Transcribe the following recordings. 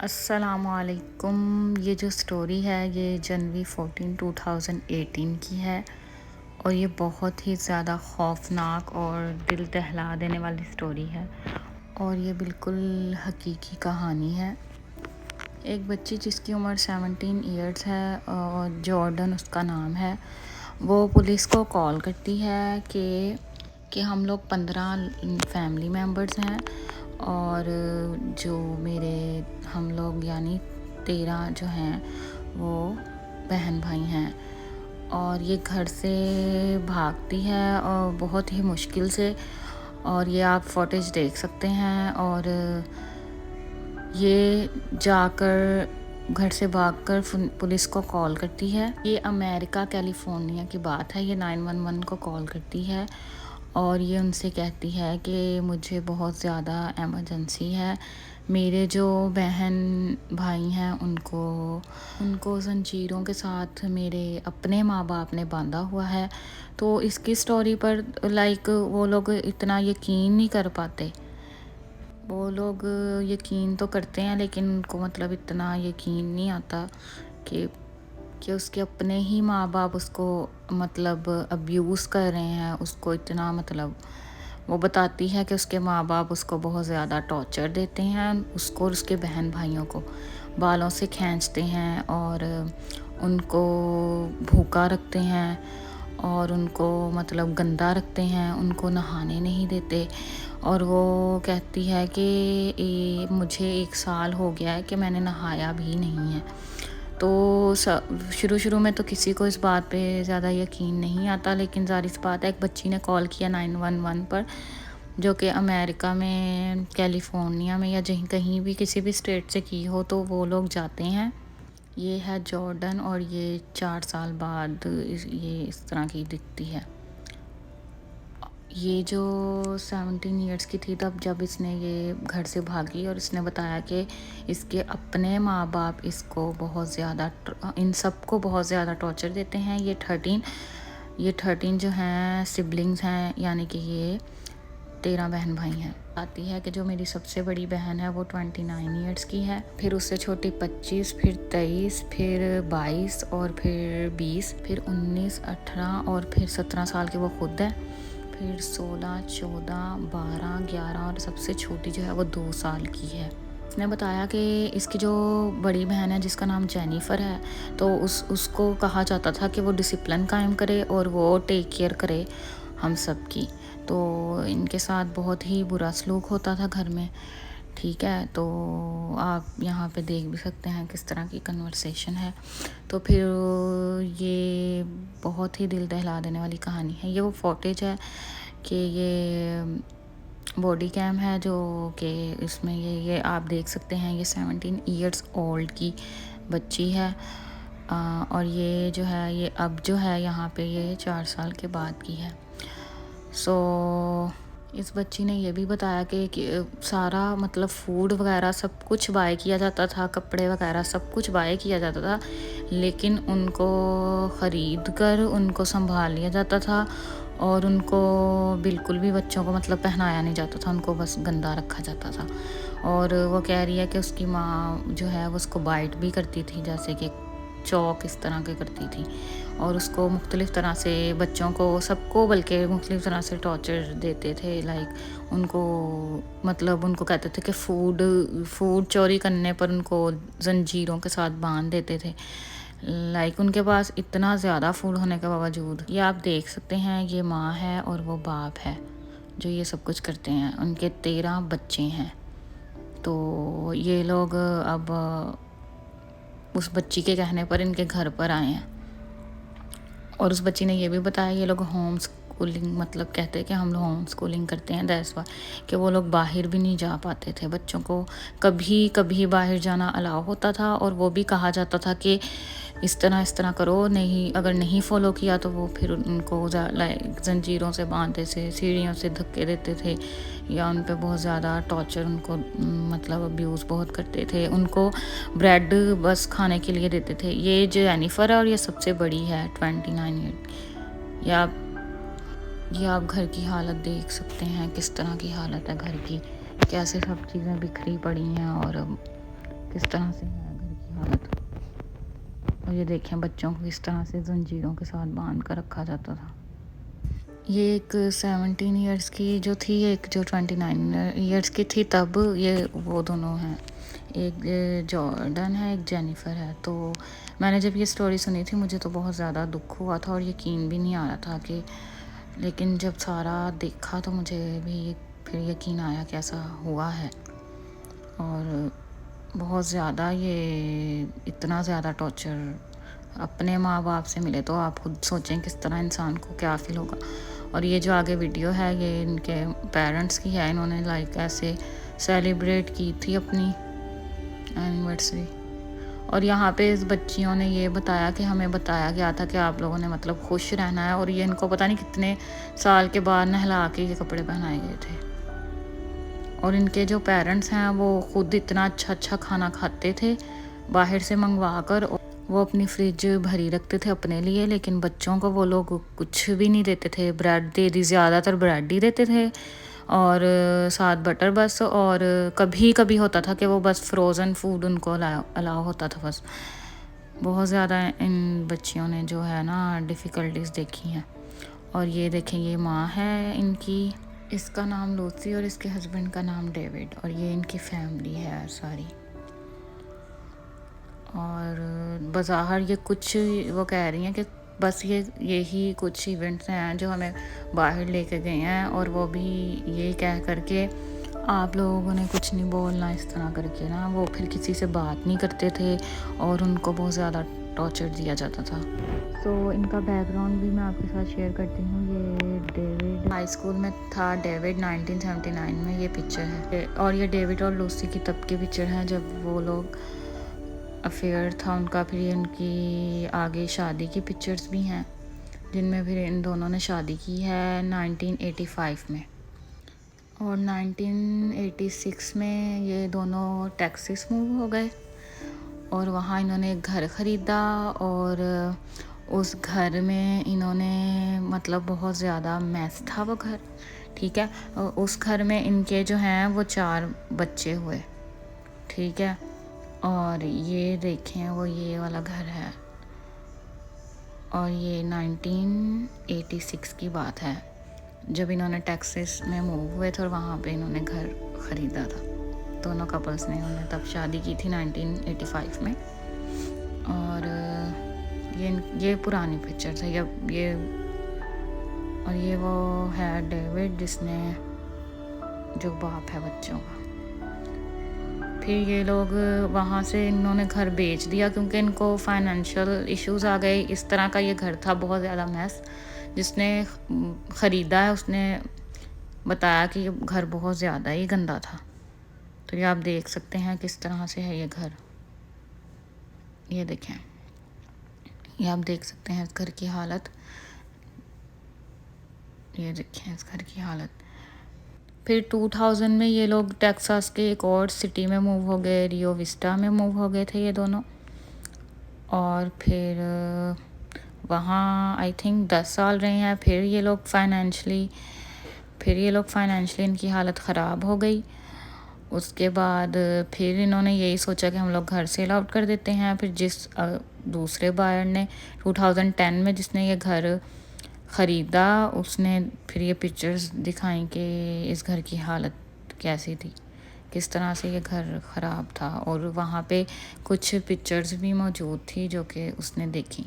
अस्सलामुअलैकुम। ये जो स्टोरी है ये जनवरी 14 2018 की है और ये बहुत ही ज़्यादा खौफनाक और दिल दहला देने वाली स्टोरी है और ये बिल्कुल हकीकी कहानी है। एक बच्ची जिसकी उम्र 17 इयर्स है और जॉर्डन उसका नाम है, वो पुलिस को कॉल करती है कि हम लोग 15 फैमिली मेम्बर्स हैं और जो मेरे हम लोग यानी 13 जो हैं वो बहन भाई हैं और ये घर से भागती है और बहुत ही मुश्किल से। और ये आप फुटेज देख सकते हैं। और ये जाकर घर से भागकर पुलिस को कॉल करती है। ये अमेरिका कैलिफोर्निया की बात है। ये 911 को कॉल करती है और ये उनसे कहती है कि मुझे बहुत ज़्यादा एमरजेंसी है। मेरे जो बहन भाई हैं उनको ज़ंजीरों के साथ मेरे अपने माँ बाप ने बांधा हुआ है। तो इसकी स्टोरी पर वो लोग इतना यकीन नहीं कर पाते। वो लोग यकीन तो करते हैं लेकिन उनको मतलब इतना यकीन नहीं आता कि उसके अपने ही माँ बाप उसको मतलब अब्यूज़ कर रहे हैं उसको इतना। मतलब वो बताती है कि उसके माँ बाप उसको बहुत ज़्यादा टॉर्चर देते हैं, उसको और उसके बहन भाइयों को बालों से खींचते हैं और उनको भूखा रखते हैं और उनको मतलब गंदा रखते हैं, उनको नहाने नहीं देते। और वो कहती है कि मुझे 1 साल हो गया है कि मैंने नहाया भी नहीं है। तो शुरू में तो किसी को इस बात पे ज़्यादा यकीन नहीं आता, लेकिन ज़ाहिर-सी बात है एक बच्ची ने कॉल किया 911 पर, जो कि अमेरिका में कैलिफोर्निया में या कहीं भी किसी भी स्टेट से की हो तो वो लोग जाते हैं। ये है जॉर्डन और ये 4 साल बाद ये इस तरह की दिखती है। ये जो 17 इयर्स की थी तब जब इसने ये घर से भागी और इसने बताया कि इसके अपने माँ बाप इसको बहुत ज़्यादा इन सबको बहुत ज़्यादा टॉर्चर देते हैं। ये 13 जो हैं सिबलिंग्स हैं, यानी कि ये 13 बहन भाई हैं। आती है कि जो मेरी सबसे बड़ी बहन है वो 29 इयर्स की है, फिर उससे छोटी 25, फिर 23, फिर 22 और फिर 20, फिर 19, 18 और फिर 17 साल की वो खुद है, फिर 16, 14, 12, 11 और सबसे छोटी जो है वो 2 साल की है। उसने बताया कि इसकी जो बड़ी बहन है जिसका नाम जेनिफर है, तो उसको कहा जाता था कि वो डिसिप्लिन कायम करे और वो टेक केयर करे हम सब की। तो इनके साथ बहुत ही बुरा सलूक होता था घर में। ठीक है, तो आप यहाँ पे देख भी सकते हैं किस तरह की कन्वर्सेशन है। तो फिर ये बहुत ही दिल दहला देने वाली कहानी है। ये वो फुटेज है कि ये बॉडी कैम है जो कि इसमें ये आप देख सकते हैं। ये 17 इयर्स ओल्ड की बच्ची है और ये जो है ये अब जो है यहाँ पे ये 4 साल के बाद की है। इस बच्ची ने ये भी बताया कि सारा मतलब फूड वगैरह सब कुछ बाय किया जाता था, कपड़े वगैरह सब कुछ बाय किया जाता था, लेकिन उनको ख़रीद कर उनको संभाल लिया जाता था और उनको बिल्कुल भी बच्चों को मतलब पहनाया नहीं जाता था, उनको बस गंदा रखा जाता था। और वो कह रही है कि उसकी माँ जो है वो उसको बाइट भी करती थी, जैसे कि चौक इस तरह के करती थी और उसको मुख्तलिफ़ तरह से बच्चों को सबको बल्कि मुख्तलिफ़ तरह से टॉर्चर देते थे। उनको मतलब उनको कहते थे कि फूड चोरी करने पर उनको ज़ंजीरों के साथ बांध देते थे। उनके पास इतना ज़्यादा फूड होने के बावजूद। ये आप देख सकते हैं, ये माँ है और वो बाप है जो ये सब कुछ करते हैं। उनके 13 बच्चे हैं। तो ये लोग अब उस बच्ची के कहने पर इनके घर पर आए हैं और उस बच्ची ने ये भी बताया ये लोग होम स्कूलिंग मतलब कहते हैं कि हम लोग होम स्कूलिंग करते हैं, दैट्स व्हाई कि वो लोग बाहर भी नहीं जा पाते थे। बच्चों को कभी कभी बाहर जाना अलाउ होता था और वो भी कहा जाता था कि इस तरह करो, नहीं अगर नहीं फॉलो किया तो वो फिर उनको ज़ंजीरों से बांधते थे, सीढ़ियों से धक्के देते थे या उन पे बहुत ज़्यादा टॉर्चर उनको मतलब अब्यूज़ बहुत करते थे। उनको ब्रेड बस खाने के लिए देते थे। ये जो जेनिफर है और ये सबसे बड़ी है 29 ईयर। ये आप घर की हालत देख सकते हैं, किस तरह की हालत है घर की, कैसे सब चीज़ें बिखरी पड़ी हैं और किस तरह से है घर की हालत। और ये देखें बच्चों को किस तरह से जंजीरों के साथ बांध कर रखा जाता था। ये एक 17 इयर्स की जो थी, एक जो 29 इयर्स की थी तब, ये वो दोनों हैं, एक जॉर्डन है, एक जेनिफर है। तो मैंने जब ये स्टोरी सुनी थी मुझे तो बहुत ज़्यादा दुख हुआ था और यकीन भी नहीं आ रहा था कि, लेकिन जब सारा देखा तो मुझे भी फिर यकीन आया कि ऐसा हुआ है। और बहुत ज़्यादा ये इतना ज़्यादा टॉर्चर अपने माँ बाप से मिले तो आप खुद सोचें किस तरह इंसान को क्या फ़ील होगा। और ये जो आगे वीडियो है ये इनके पेरेंट्स की है, इन्होंने लाइक ऐसे सेलिब्रेट की थी अपनी एनिवर्सरी। और यहाँ पे इस बच्चियों ने ये बताया कि हमें बताया गया था कि आप लोगों ने मतलब खुश रहना है, और ये इनको पता नहीं कितने साल के बाद नहला के ये कपड़े पहनाए गए थे। और इनके जो पेरेंट्स हैं वो खुद इतना अच्छा अच्छा खाना खाते थे बाहर से मंगवा कर, वो अपनी फ्रिज भरी रखते थे अपने लिए, लेकिन बच्चों को वो लोग कुछ भी नहीं देते थे। ब्रेड दे दी, ज़्यादातर ब्रेड ही देते थे और साथ बटर बस। और कभी कभी होता था कि वो बस फ्रोज़न फूड उनको अलाउ होता था बस। बहुत ज़्यादा इन बच्चियों ने जो है ना डिफ़िकल्टीज़ देखी हैं। और ये देखें ये माँ है इनकी, इसका नाम लूसी और इसके हस्बैंड का नाम डेविड, और ये इनकी फैमिली है सारी। और बज़ाहिर ये कुछ वो कह रही हैं कि बस यही कुछ इवेंट्स हैं जो हमें बाहर लेके गए हैं, और वो भी यही कह करके आप लोगों ने कुछ नहीं बोलना, इस तरह करके ना वो फिर किसी से बात नहीं करते थे और उनको बहुत ज़्यादा टॉर्चर दिया जाता था। तो इनका बैकग्राउंड भी मैं आपके साथ शेयर करती हूँ। ये डेविड हाई स्कूल में था, डेविड 1979 में ये पिक्चर है। और ये डेविड और लूसी की तब की पिक्चर है जब वो लोग अफेयर था उनका। फिर उनकी आगे शादी की पिक्चर्स भी हैं जिनमें फिर इन दोनों ने शादी की है 1985 में। और 1986 में ये दोनों टेक्सास मूव हो गए और वहाँ इन्होंने एक घर ख़रीदा। और उस घर में इन्होंने मतलब बहुत ज़्यादा मैस था वो घर, ठीक है। उस घर में इनके जो हैं वो 4 बच्चे हुए, ठीक है। और ये देखें वो ये वाला घर है, और ये 1986 की बात है जब इन्होंने टेक्सास में मूव हुए थे और वहाँ पे इन्होंने घर ख़रीदा था। दोनों कपल्स ने उन्होंने तब शादी की थी 1985 में। और ये पुरानी पिक्चर है ये। और ये वो है डेविड जिसने जो बाप है बच्चों का। फिर ये लोग वहाँ से इन्होंने घर बेच दिया क्योंकि इनको फाइनेंशियल इश्यूज़ आ गए। इस तरह का ये घर था, बहुत ज़्यादा मैस। जिसने ख़रीदा है उसने बताया कि ये घर बहुत ज़्यादा ही गंदा था। तो ये आप देख सकते हैं किस तरह से है ये घर। ये देखें, ये आप देख सकते हैं इस घर की हालत। ये देखें इस घर की हालत। फिर 2000 में ये लोग टेक्सास के एक और सिटी में मूव हो गए, रियो विस्टा में मूव हो गए थे ये दोनों। और फिर वहाँ आई थिंक 10 साल रहे हैं। फिर ये लोग फाइनेंशली इनकी हालत ख़राब हो गई। उसके बाद फिर इन्होंने यही सोचा कि हम लोग घर सेल आउट कर देते हैं। फिर जिस दूसरे बायर ने 2010 में जिसने ये घर ख़रीदा उसने फिर ये पिक्चर्स दिखाई कि इस घर की हालत कैसी थी, किस तरह से ये घर ख़राब था। और वहाँ पे कुछ पिक्चर्स भी मौजूद थी जो कि उसने देखी।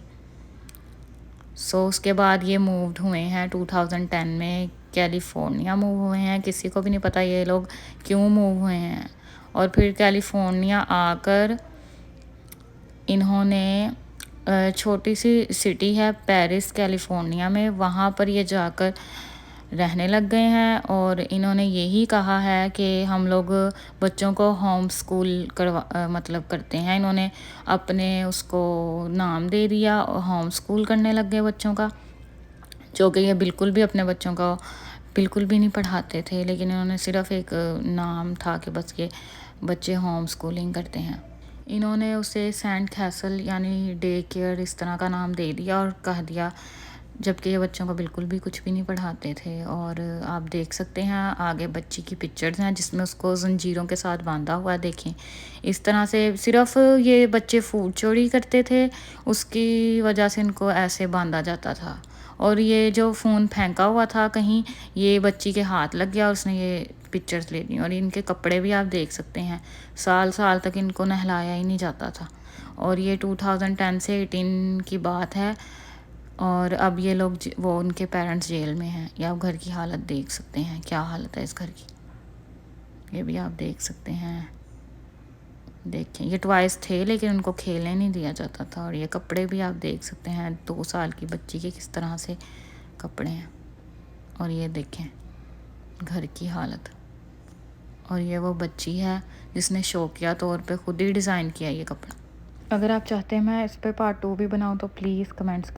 उसके बाद ये मूव्ड हुए हैं 2010 में कैलिफोर्निया मूव हुए हैं। किसी को भी नहीं पता ये लोग क्यों मूव हुए हैं। और फिर कैलिफोर्निया आकर इन्होंने छोटी सी सिटी है पेरिस कैलिफोर्निया में, वहाँ पर ये जाकर रहने लग गए हैं। और इन्होंने यही कहा है कि हम लोग बच्चों को होम स्कूल मतलब करते हैं। इन्होंने अपने उसको नाम दे दिया, होम स्कूल करने लग गए बच्चों का, जो कि ये बिल्कुल भी अपने बच्चों का बिल्कुल भी नहीं पढ़ाते थे। लेकिन इन्होंने सिर्फ एक नाम था कि बस ये बच्चे होम स्कूलिंग करते हैं। इन्होंने उसे सेंट कैसल यानी डे केयर इस तरह का नाम दे दिया और कह दिया जबकि ये बच्चों को बिल्कुल भी कुछ भी नहीं पढ़ाते थे। और आप देख सकते हैं आगे बच्ची की पिक्चर्स हैं जिसमें उसको ज़ंजीरों के साथ बांधा हुआ है। देखें इस तरह से सिर्फ ये बच्चे फूड चोरी करते थे, उसकी वजह से इनको ऐसे बांधा जाता था। और ये जो फ़ोन फेंका हुआ था कहीं, ये बच्ची के हाथ लग गया, उसने ये पिक्चर्स ले ली। और इनके कपड़े भी आप देख सकते हैं, साल साल तक इनको नहलाया ही नहीं जाता था। और ये 2010 से 18 की बात है। और अब ये लोग वो उनके पेरेंट्स जेल में हैं। या आप घर की हालत देख सकते हैं, क्या हालत है इस घर की, ये भी आप देख सकते हैं। देखें ये टॉयज़ थे लेकिन उनको खेलने नहीं दिया जाता था। और ये कपड़े भी आप देख सकते हैं, 2 साल की बच्ची के किस तरह से कपड़े हैं। और ये देखें घर की हालत। और ये वो बच्ची है जिसने शौकिया तौर पे खुद ही डिज़ाइन किया ये कपड़ा। अगर आप चाहते हैं मैं इस पे पार्ट 2 भी बनाऊँ तो प्लीज़ कमेंट्स